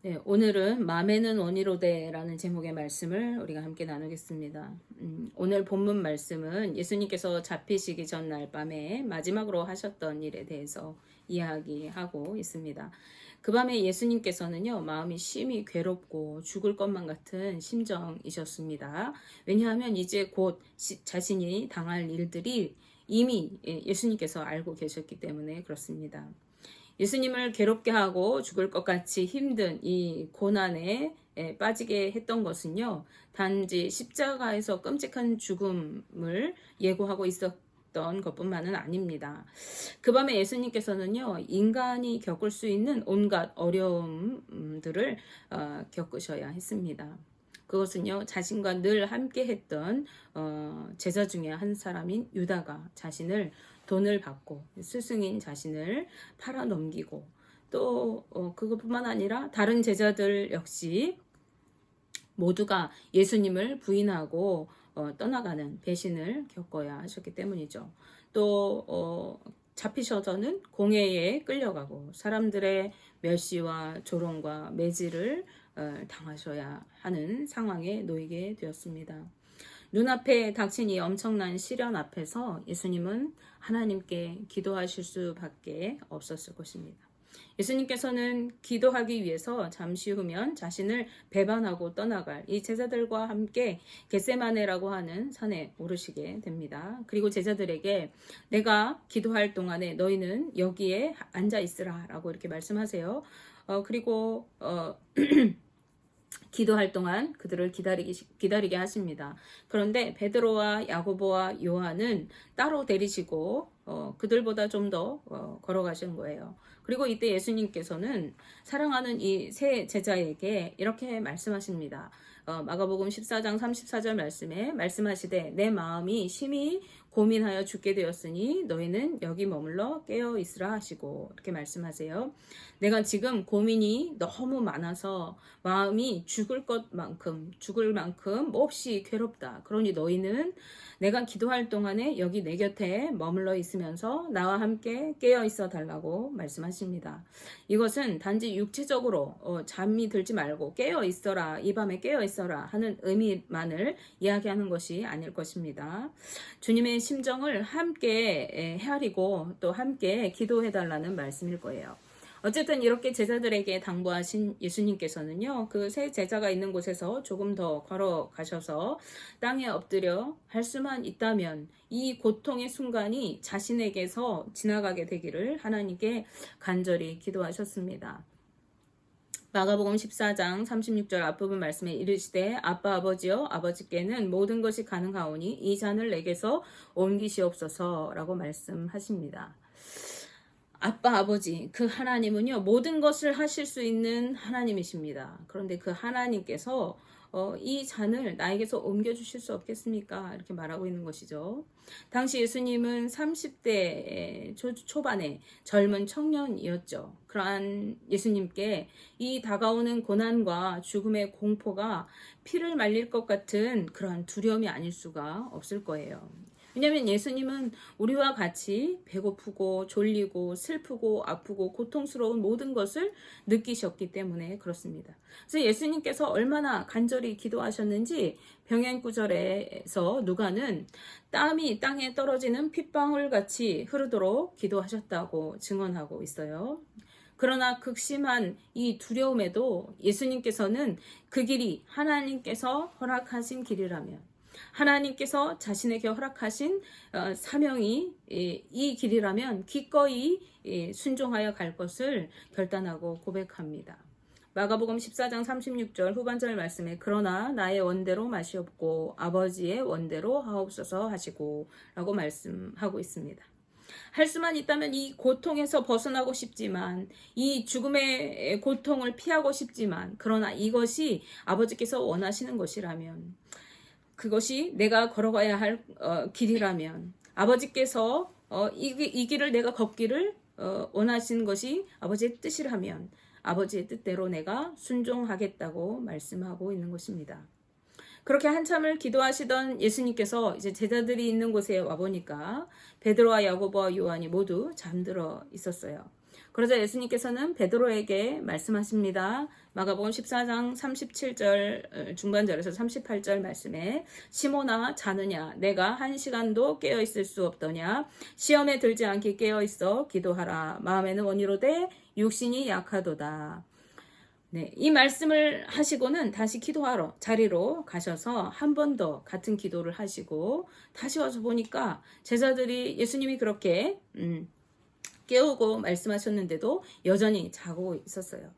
네, 오늘은 맘에는 원이로되라는 제목의 말씀을 우리가 함께 나누겠습니다. 오늘 본문 말씀은 예수님께서 잡히시기 전날 밤에 마지막으로 하셨던 일에 대해서 이야기하고 있습니다. 그 밤에 예수님께서는요, 마음이 심히 괴롭고 죽을 것만 같은 심정이셨습니다. 왜냐하면 이제 곧 자신이 당할 일들이 이미 예수님께서 알고 계셨기 때문에 그렇습니다. 예수님을 괴롭게 하고 죽을 것 같이 힘든 이 고난에 빠지게 했던 것은요, 단지 십자가에서 끔찍한 죽음을 예고하고 있었던 것뿐만은 아닙니다. 그 밤에 예수님께서는요, 인간이 겪을 수 있는 온갖 어려움들을 겪으셔야 했습니다. 그것은요, 자신과 늘 함께 했던 제자 중에 한 사람인 유다가 자신을 돈을 받고 스승인 자신을 팔아 넘기고 또 그것뿐만 아니라 다른 제자들 역시 모두가 예수님을 부인하고 떠나가는 배신을 겪어야 하셨기 때문이죠. 또 잡히셔서는 공회에 끌려가고 사람들의 멸시와 조롱과 매질을 당하셔야 하는 상황에 놓이게 되었습니다. 눈앞에 닥친 이 엄청난 시련 앞에서 예수님은 하나님께 기도하실 수밖에 없었을 것입니다. 예수님께서는 기도하기 위해서 잠시 후면 자신을 배반하고 떠나갈 이 제자들과 함께 겟세마네라고 하는 산에 오르시게 됩니다. 그리고 제자들에게 내가 기도할 동안에 너희는 여기에 앉아 있으라 라고 이렇게 말씀하세요. 그리고 기도할 동안 그들을 기다리게 하십니다. 그런데 베드로와 야고보와 요한은 따로 데리시고 그들보다 좀 더 걸어가신 거예요. 그리고 이때 예수님께서는 사랑하는 이 세 제자에게 이렇게 말씀하십니다. 마가복음 14장 34절 말씀에 말씀하시되 내 마음이 심히 고민하여 죽게 되었으니 너희는 여기 머물러 깨어 있으라 하시고 이렇게 말씀하세요. 내가 지금 고민이 너무 많아서 마음이 죽을 만큼 몹시 괴롭다. 그러니 너희는 내가 기도할 동안에 여기 내 곁에 머물러 있으면서 나와 함께 깨어 있어 달라고 말씀하십니다. 이것은 단지 육체적으로 잠이 들지 말고 깨어 있어라, 이 밤에 깨어 있어라 하는 의미만을 이야기하는 것이 아닐 것입니다. 주님의 심정을 함께 헤아리고 또 함께 기도해 달라는 말씀일 거예요. 어쨌든 이렇게 제자들에게 당부하신 예수님께서는요, 그 세 제자가 있는 곳에서 조금 더 걸어가셔서 땅에 엎드려 할 수만 있다면 이 고통의 순간이 자신에게서 지나가게 되기를 하나님께 간절히 기도하셨습니다. 마가복음 14장 36절 앞부분 말씀에 이르시되 아빠 아버지여 아버지께는 모든 것이 가능하오니 이 잔을 내게서 옮기시옵소서라고 말씀하십니다. 아빠, 아버지, 그 하나님은요, 모든 것을 하실 수 있는 하나님이십니다. 그런데 그 하나님께서 이 잔을 나에게서 옮겨주실 수 없겠습니까? 이렇게 말하고 있는 것이죠. 당시 예수님은 30대 초반에 젊은 청년이었죠. 그러한 예수님께 이 다가오는 고난과 죽음의 공포가 피를 말릴 것 같은 그러한 두려움이 아닐 수가 없을 거예요. 왜냐하면 예수님은 우리와 같이 배고프고 졸리고 슬프고 아프고 고통스러운 모든 것을 느끼셨기 때문에 그렇습니다. 그래서 예수님께서 얼마나 간절히 기도하셨는지 병행구절에서 누가는 땀이 땅에 떨어지는 핏방울 같이 흐르도록 기도하셨다고 증언하고 있어요. 그러나 극심한 이 두려움에도 예수님께서는 그 길이 하나님께서 허락하신 길이라면 하나님께서 자신에게 허락하신 사명이 이 길이라면 기꺼이 순종하여 갈 것을 결단하고 고백합니다. 마가복음 14장 36절 후반절 말씀에 그러나 나의 원대로 마시옵고 아버지의 원대로 하옵소서 하시고 라고 말씀하고 있습니다. 할 수만 있다면 이 고통에서 벗어나고 싶지만 이 죽음의 고통을 피하고 싶지만 그러나 이것이 아버지께서 원하시는 것이라면 그것이 내가 걸어가야 할 길이라면 아버지께서 이 길을 내가 걷기를 원하시는 것이 아버지의 뜻이라면 아버지의 뜻대로 내가 순종하겠다고 말씀하고 있는 것입니다. 그렇게 한참을 기도하시던 예수님께서 이제 제자들이 있는 곳에 와보니까 베드로와 야고보와 요한이 모두 잠들어 있었어요. 그러자 예수님께서는 베드로에게 말씀하십니다. 마가복음 14장 37절 중반절에서 38절 말씀에 시몬아 자느냐 내가 1시간도 깨어있을 수 없더냐 시험에 들지 않게 깨어있어 기도하라 마음에는 원이로되 육신이 약하도다. 네, 이 말씀을 하시고는 다시 기도하러 자리로 가셔서 한 번 더 같은 기도를 하시고 다시 와서 보니까 제자들이 예수님이 그렇게 깨우고 말씀하셨는데도 여전히 자고 있었어요.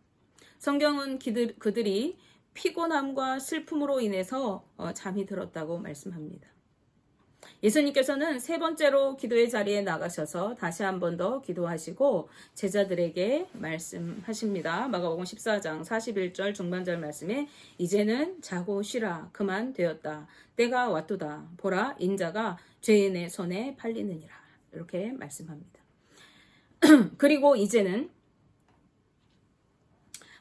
성경은 그들이 피곤함과 슬픔으로 인해서 잠이 들었다고 말씀합니다. 예수님께서는 세 번째로 기도의 자리에 나가셔서 다시 한 번 더 기도하시고 제자들에게 말씀하십니다. 마가복음 14장 41절 중반절 말씀에 이제는 자고 쉬라 그만 되었다. 때가 왔도다. 보라 인자가 죄인의 손에 팔리느니라. 이렇게 말씀합니다. 그리고 이제는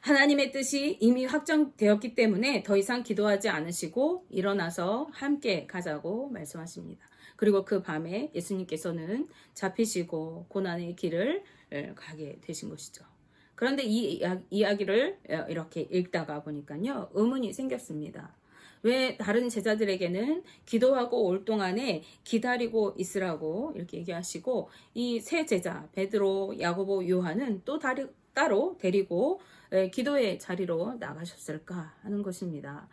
하나님의 뜻이 이미 확정되었기 때문에 더 이상 기도하지 않으시고 일어나서 함께 가자고 말씀하십니다. 그리고 그 밤에 예수님께서는 잡히시고 고난의 길을 가게 되신 것이죠. 그런데 이 이야기를 이렇게 읽다가 보니까요, 의문이 생겼습니다. 왜 다른 제자들에게는 기도하고 올 동안에 기다리고 있으라고 이렇게 얘기하시고 이 세 제자 베드로, 야고보, 요한은 또 따로 데리고 기도의 자리로 나가셨을까 하는 것입니다.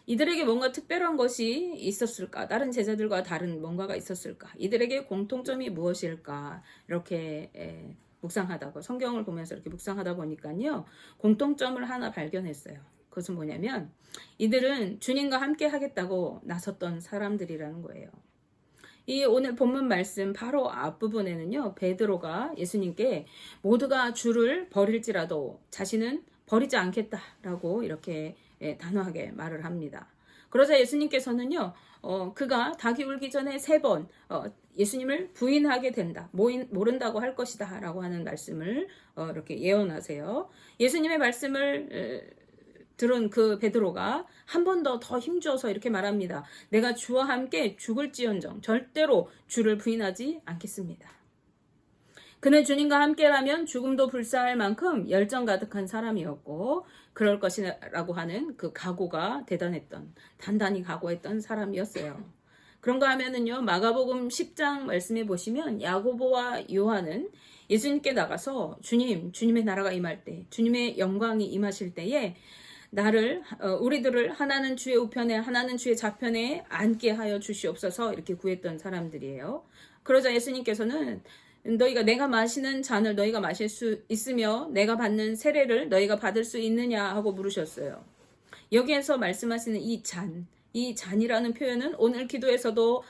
이들에게 뭔가 특별한 것이 있었을까? 다른 제자들과 다른 뭔가가 있었을까? 이들에게 공통점이 무엇일까? 이렇게 묵상하다가 성경을 보면서 이렇게 묵상하다 보니까요. 공통점을 하나 발견했어요. 그것은 뭐냐면 이들은 주님과 함께 하겠다고 나섰던 사람들이라는 거예요. 이 오늘 본문 말씀 바로 앞부분에는요. 베드로가 예수님께 모두가 주를 버릴지라도 자신은 버리지 않겠다라고 이렇게 단호하게 말을 합니다. 그러자 예수님께서는요. 그가 닭이 울기 전에 3번 예수님을 부인하게 된다. 모른다고 할 것이다 라고 하는 말씀을 이렇게 예언하세요. 예수님의 말씀을 들은 그 베드로가 한 번 더 힘줘서 이렇게 말합니다. 내가 주와 함께 죽을지언정 절대로 주를 부인하지 않겠습니다. 그는 주님과 함께라면 죽음도 불사할 만큼 열정 가득한 사람이었고 그럴 것이라고 하는 그 각오가 대단했던 단단히 각오했던 사람이었어요. 그런가 하면은요 마가복음 10장 말씀해 보시면 야고보와 요한은 예수님께 나가서 주님의 나라가 임할 때 주님의 영광이 임하실 때에 우리들을 하나는 주의 우편에 하나는 주의 좌편에 앉게 하여 주시옵소서 이렇게 구했던 사람들이에요. 그러자 예수님께서는 너희가 내가 마시는 잔을 너희가 마실 수 있으며 내가 받는 세례를 너희가 받을 수 있느냐 하고 물으셨어요. 여기에서 말씀하시는 이 잔이라는 표현은 오늘 기도에서도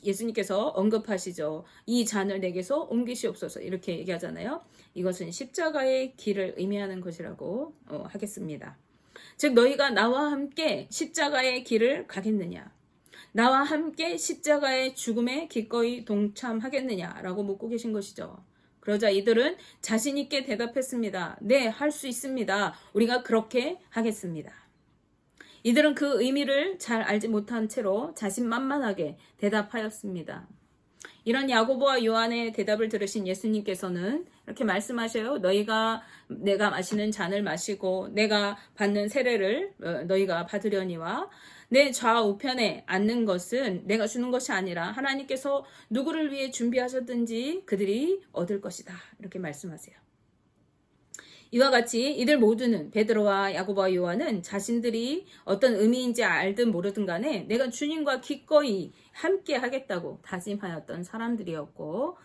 예수님께서 언급하시죠. 이 잔을 내게서 옮기시옵소서 이렇게 얘기하잖아요. 이것은 십자가의 길을 의미하는 것이라고 하겠습니다. 즉 너희가 나와 함께 십자가의 길을 가겠느냐? 나와 함께 십자가의 죽음에 기꺼이 동참하겠느냐라고 묻고 계신 것이죠. 그러자 이들은 자신 있게 대답했습니다. 네, 할 수 있습니다. 우리가 그렇게 하겠습니다. 이들은 그 의미를 잘 알지 못한 채로 자신만만하게 대답하였습니다. 이런 야고보와 요한의 대답을 들으신 예수님께서는 이렇게 말씀하셔요. 내가 마시는 잔을 마시고 내가 받는 세례를 너희가 받으려니와 내 좌우편에 앉는 것은 내가 주는 것이 아니라 하나님께서 누구를 위해 준비하셨든지 그들이 얻을 것이다. 이렇게 말씀하세요. 이와 같이 이들 모두는 베드로와 야고보와 요한은 자신들이 어떤 의미인지 알든 모르든 간에 내가 주님과 기꺼이 함께 하겠다고 다짐하였던 사람들이었고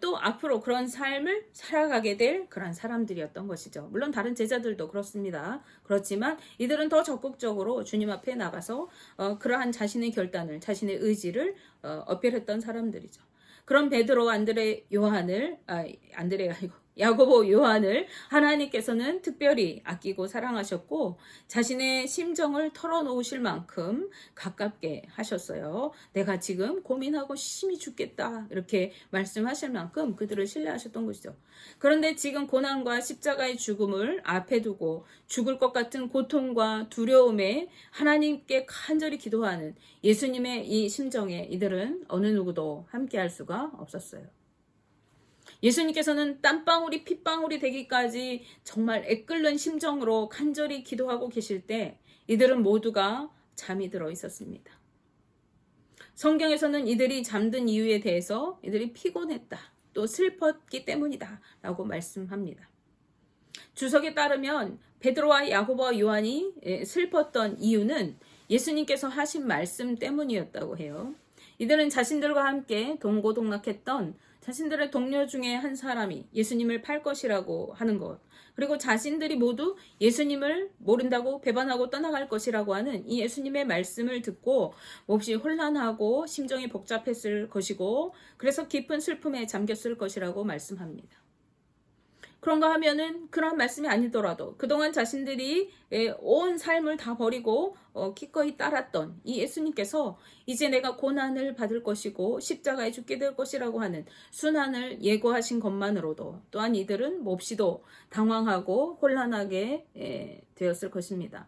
또 앞으로 그런 삶을 살아가게 될 그런 사람들이었던 것이죠. 물론 다른 제자들도 그렇습니다. 그렇지만 이들은 더 적극적으로 주님 앞에 나가서 그러한 자신의 결단을 자신의 의지를 어필했던 사람들이죠. 그런 베드로, 야고보, 요한을 하나님께서는 특별히 아끼고 사랑하셨고 자신의 심정을 털어놓으실 만큼 가깝게 하셨어요. 내가 지금 고민하고 심히 죽겠다 이렇게 말씀하실 만큼 그들을 신뢰하셨던 것이죠. 그런데 지금 고난과 십자가의 죽음을 앞에 두고 죽을 것 같은 고통과 두려움에 하나님께 간절히 기도하는 예수님의 이 심정에 이들은 어느 누구도 함께할 수가 없었어요. 예수님께서는 땀방울이 핏방울이 되기까지 정말 애끓는 심정으로 간절히 기도하고 계실 때 이들은 모두가 잠이 들어 있었습니다. 성경에서는 이들이 잠든 이유에 대해서 이들이 피곤했다, 또 슬펐기 때문이다 라고 말씀합니다. 주석에 따르면 베드로와 야고보와 요한이 슬펐던 이유는 예수님께서 하신 말씀 때문이었다고 해요. 이들은 자신들과 함께 동고동락했던 자신들의 동료 중에 한 사람이 예수님을 팔 것이라고 하는 것, 그리고 자신들이 모두 예수님을 모른다고 배반하고 떠나갈 것이라고 하는 이 예수님의 말씀을 듣고 몹시 혼란하고 심정이 복잡했을 것이고, 그래서 깊은 슬픔에 잠겼을 것이라고 말씀합니다. 그런가 하면은 그런 말씀이 아니더라도 그동안 자신들이 온 삶을 다 버리고 기꺼이 따랐던 이 예수님께서 이제 내가 고난을 받을 것이고 십자가에 죽게 될 것이라고 하는 순환을 예고하신 것만으로도 또한 이들은 몹시도 당황하고 혼란하게 되었을 것입니다.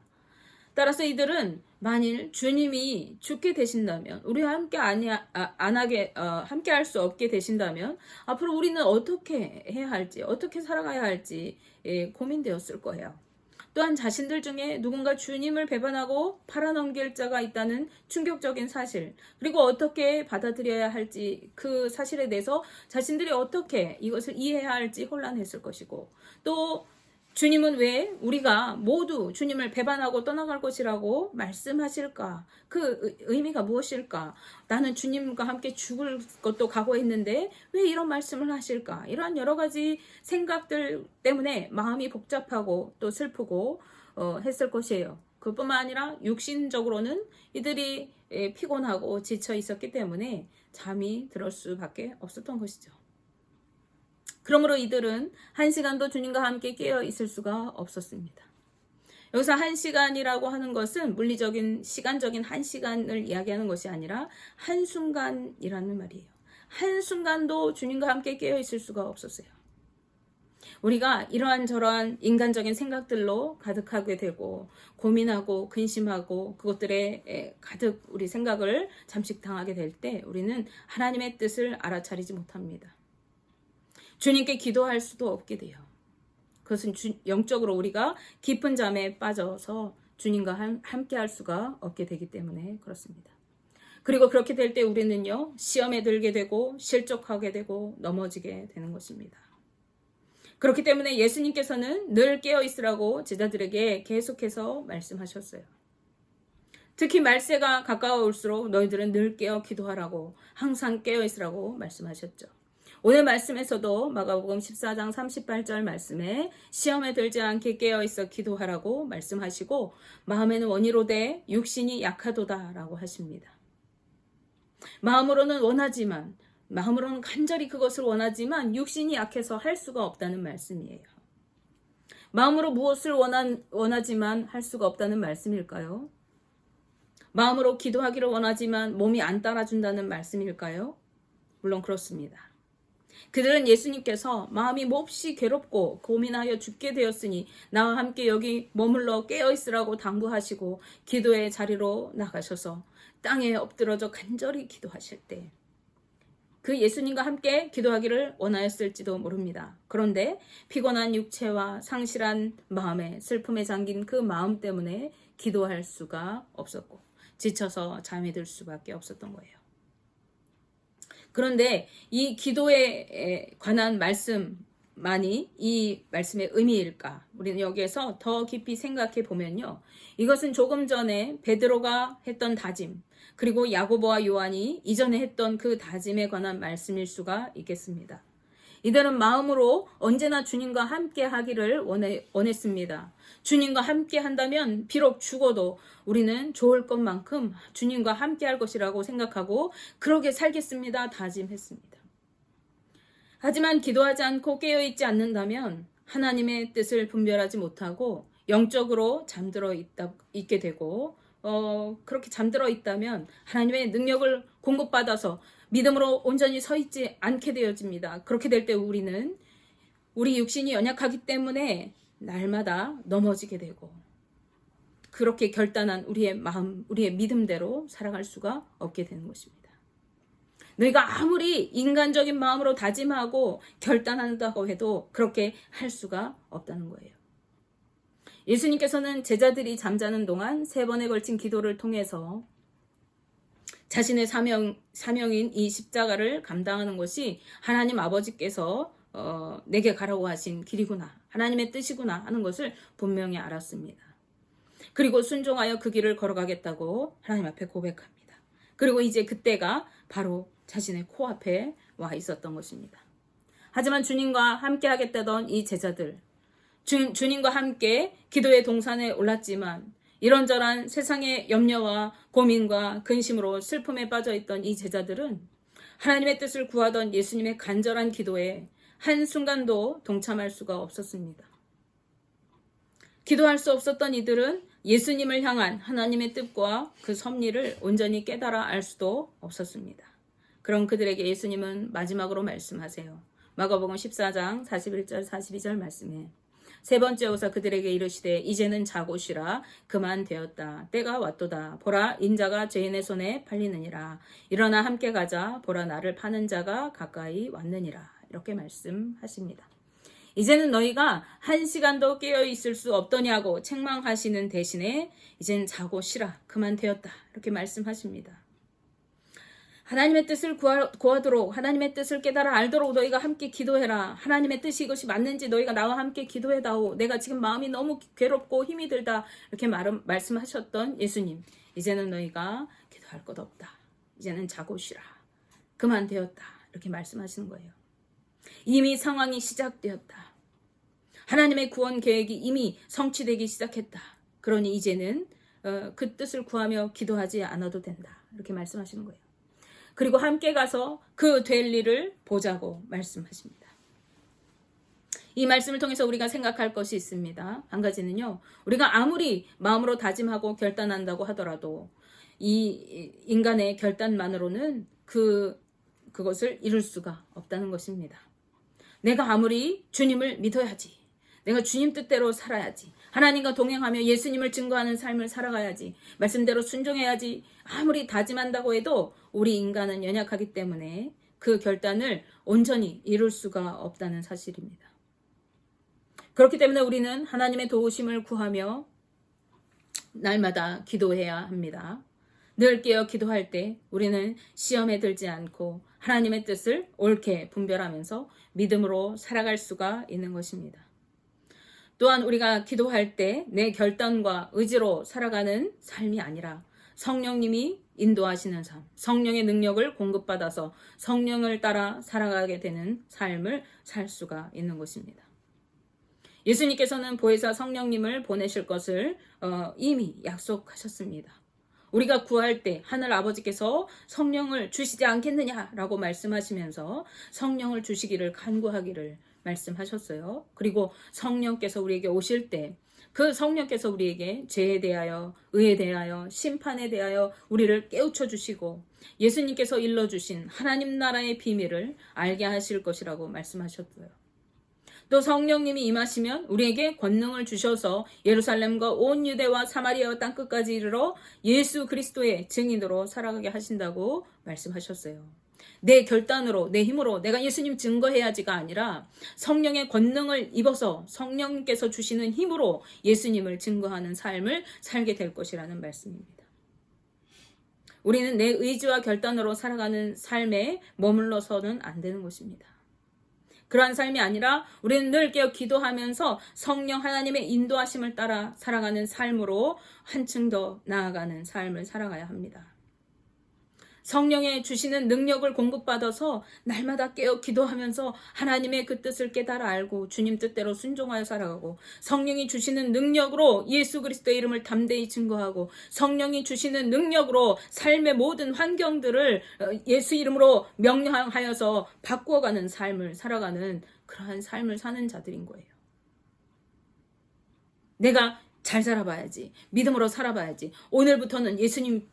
따라서 이들은 만일 주님이 죽게 되신다면, 우리와 함께 함께 할 수 없게 되신다면 앞으로 우리는 어떻게 해야 할지, 어떻게 살아가야 할지 고민되었을 거예요. 또한 자신들 중에 누군가 주님을 배반하고 팔아넘길 자가 있다는 충격적인 사실, 그리고 어떻게 받아들여야 할지 그 사실에 대해서 자신들이 어떻게 이것을 이해해야 할지 혼란했을 것이고, 또 주님은 왜 우리가 모두 주님을 배반하고 떠나갈 것이라고 말씀하실까? 그 의미가 무엇일까? 나는 주님과 함께 죽을 것도 각오했는데 왜 이런 말씀을 하실까? 이러한 여러 가지 생각들 때문에 마음이 복잡하고 또 슬프고 했을 것이에요. 그뿐만 아니라 육신적으로는 이들이 피곤하고 지쳐 있었기 때문에 잠이 들을 수밖에 없었던 것이죠. 그러므로 이들은 1시간도 주님과 함께 깨어 있을 수가 없었습니다. 여기서 1시간이라고 하는 것은 물리적인 시간적인 1시간을 이야기하는 것이 아니라 한순간이라는 말이에요. 한순간도 주님과 함께 깨어 있을 수가 없었어요. 우리가 이러한 저러한 인간적인 생각들로 가득하게 되고 고민하고 근심하고 그것들에 가득 우리 생각을 잠식당하게 될 때 우리는 하나님의 뜻을 알아차리지 못합니다. 주님께 기도할 수도 없게 돼요. 그것은 영적으로 우리가 깊은 잠에 빠져서 주님과 함께 할 수가 없게 되기 때문에 그렇습니다. 그리고 그렇게 될 때 우리는요, 시험에 들게 되고 실족하게 되고 넘어지게 되는 것입니다. 그렇기 때문에 예수님께서는 늘 깨어 있으라고 제자들에게 계속해서 말씀하셨어요. 특히 말세가 가까워올수록 너희들은 늘 깨어 기도하라고, 항상 깨어 있으라고 말씀하셨죠. 오늘 말씀에서도 마가복음 14장 38절 말씀에 시험에 들지 않게 깨어있어 기도하라고 말씀하시고, 마음에는 원이로되 육신이 약하도다 라고 하십니다. 마음으로는 간절히 그것을 원하지만 육신이 약해서 할 수가 없다는 말씀이에요. 마음으로 무엇을 원하지만 할 수가 없다는 말씀일까요? 마음으로 기도하기를 원하지만 몸이 안 따라준다는 말씀일까요? 물론 그렇습니다. 그들은 예수님께서 마음이 몹시 괴롭고 고민하여 죽게 되었으니 나와 함께 여기 머물러 깨어있으라고 당부하시고 기도의 자리로 나가셔서 땅에 엎드러져 간절히 기도하실 때 그 예수님과 함께 기도하기를 원하였을지도 모릅니다. 그런데 피곤한 육체와 상실한 마음에 슬픔에 잠긴 그 마음 때문에 기도할 수가 없었고 지쳐서 잠이 들 수밖에 없었던 거예요. 그런데 이 기도에 관한 말씀만이 이 말씀의 의미일까? 우리는 여기에서 더 깊이 생각해 보면요. 이것은 조금 전에 베드로가 했던 다짐, 그리고 야고보와 요한이 이전에 했던 그 다짐에 관한 말씀일 수가 있겠습니다. 이들은 마음으로 언제나 주님과 함께 하기를 원했습니다. 주님과 함께 한다면 비록 죽어도 우리는 좋을 것만큼 주님과 함께 할 것이라고 생각하고 그러게 살겠습니다. 다짐했습니다. 하지만 기도하지 않고 깨어있지 않는다면 하나님의 뜻을 분별하지 못하고 영적으로 잠들어 있게 되고 그렇게 잠들어 있다면 하나님의 능력을 공급받아서 믿음으로 온전히 서 있지 않게 되어집니다. 그렇게 될 때 우리는 우리 육신이 연약하기 때문에 날마다 넘어지게 되고 그렇게 결단한 우리의 마음, 우리의 믿음대로 살아갈 수가 없게 되는 것입니다. 너희가 아무리 인간적인 마음으로 다짐하고 결단한다고 해도 그렇게 할 수가 없다는 거예요. 예수님께서는 제자들이 잠자는 동안 3번에 걸친 기도를 통해서 자신의 사명인 이 십자가를 감당하는 것이 하나님 아버지께서 내게 가라고 하신 길이구나, 하나님의 뜻이구나 하는 것을 분명히 알았습니다. 그리고 순종하여 그 길을 걸어가겠다고 하나님 앞에 고백합니다. 그리고 이제 그때가 바로 자신의 코앞에 와 있었던 것입니다. 하지만 주님과 함께 하겠다던 이 제자들, 주님과 함께 기도의 동산에 올랐지만 이런저런 세상의 염려와 고민과 근심으로 슬픔에 빠져있던 이 제자들은 하나님의 뜻을 구하던 예수님의 간절한 기도에 한순간도 동참할 수가 없었습니다. 기도할 수 없었던 이들은 예수님을 향한 하나님의 뜻과 그 섭리를 온전히 깨달아 알 수도 없었습니다. 그럼 그들에게 예수님은 마지막으로 말씀하세요. 마가복음 14장 41절 42절 말씀에 3번째 오사 그들에게 이르시되 이제는 자고 쉬라. 그만 되었다. 때가 왔도다. 보라, 인자가 죄인의 손에 팔리느니라. 일어나 함께 가자. 보라, 나를 파는 자가 가까이 왔느니라. 이렇게 말씀하십니다. 이제는 너희가 1시간도 깨어 있을 수 없더냐고 책망하시는 대신에 이젠 자고 쉬라. 그만 되었다. 이렇게 말씀하십니다. 하나님의 뜻을 구하도록, 하나님의 뜻을 깨달아 알도록 너희가 함께 기도해라. 하나님의 뜻이 이것이 맞는지 너희가 나와 함께 기도해다오. 내가 지금 마음이 너무 괴롭고 힘이 들다. 이렇게 말씀하셨던 예수님. 이제는 너희가 기도할 것 없다. 이제는 자고 쉬라. 그만 되었다. 이렇게 말씀하시는 거예요. 이미 상황이 시작되었다. 하나님의 구원 계획이 이미 성취되기 시작했다. 그러니 이제는 그 뜻을 구하며 기도하지 않아도 된다. 이렇게 말씀하시는 거예요. 그리고 함께 가서 그 될 일을 보자고 말씀하십니다. 이 말씀을 통해서 우리가 생각할 것이 있습니다. 한 가지는요, 우리가 아무리 마음으로 다짐하고 결단한다고 하더라도 이 인간의 결단만으로는 그것을 이룰 수가 없다는 것입니다. 내가 아무리 주님을 믿어야지, 내가 주님 뜻대로 살아야지, 하나님과 동행하며 예수님을 증거하는 삶을 살아가야지, 말씀대로 순종해야지, 아무리 다짐한다고 해도 우리 인간은 연약하기 때문에 그 결단을 온전히 이룰 수가 없다는 사실입니다. 그렇기 때문에 우리는 하나님의 도우심을 구하며 날마다 기도해야 합니다. 늘 깨어 기도할 때 우리는 시험에 들지 않고 하나님의 뜻을 옳게 분별하면서 믿음으로 살아갈 수가 있는 것입니다. 또한 우리가 기도할 때 내 결단과 의지로 살아가는 삶이 아니라 성령님이 인도하시는 삶, 성령의 능력을 공급받아서 성령을 따라 살아가게 되는 삶을 살 수가 있는 것입니다. 예수님께서는 보혜사 성령님을 보내실 것을 이미 약속하셨습니다. 우리가 구할 때 하늘 아버지께서 성령을 주시지 않겠느냐라고 말씀하시면서 성령을 주시기를 간구하기를 말씀하셨어요. 그리고 성령께서 우리에게 오실 때 그 성령께서 우리에게 죄에 대하여, 의에 대하여, 심판에 대하여 우리를 깨우쳐 주시고 예수님께서 일러주신 하나님 나라의 비밀을 알게 하실 것이라고 말씀하셨고요. 또 성령님이 임하시면 우리에게 권능을 주셔서 예루살렘과 온 유대와 사마리아와 땅끝까지 이르러 예수 그리스도의 증인으로 살아가게 하신다고 말씀하셨어요. 내 결단으로, 내 힘으로 내가 예수님 증거해야지가 아니라 성령의 권능을 입어서 성령께서 주시는 힘으로 예수님을 증거하는 삶을 살게 될 것이라는 말씀입니다. 우리는 내 의지와 결단으로 살아가는 삶에 머물러서는 안 되는 것입니다. 그러한 삶이 아니라 우리는 늘 깨어 기도하면서 성령 하나님의 인도하심을 따라 살아가는 삶으로 한층 더 나아가는 삶을 살아가야 합니다. 성령의 주시는 능력을 공급받아서 날마다 깨어 기도하면서 하나님의 그 뜻을 깨달아 알고 주님 뜻대로 순종하여 살아가고, 성령이 주시는 능력으로 예수 그리스도의 이름을 담대히 증거하고, 성령이 주시는 능력으로 삶의 모든 환경들을 예수 이름으로 명령하여서 바꾸어가는 삶을 살아가는 그러한 삶을 사는 자들인 거예요. 내가 잘 살아봐야지, 믿음으로 살아봐야지, 오늘부터는 예수님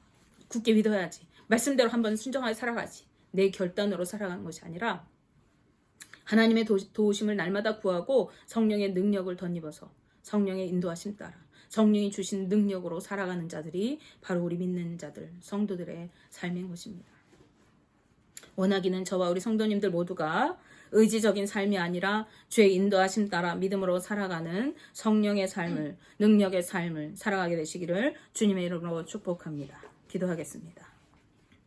굳게 믿어야지, 말씀대로 한번 순종하여 살아가지, 내 결단으로 살아가는 것이 아니라 하나님의 도우심을 날마다 구하고 성령의 능력을 덧입어서 성령의 인도하심 따라 성령이 주신 능력으로 살아가는 자들이 바로 우리 믿는 자들, 성도들의 삶인 것입니다. 원하기는 저와 우리 성도님들 모두가 의지적인 삶이 아니라 주의 인도하심 따라 믿음으로 살아가는 성령의 삶을, 능력의 삶을 살아가게 되시기를 주님의 이름으로 축복합니다. 기도하겠습니다.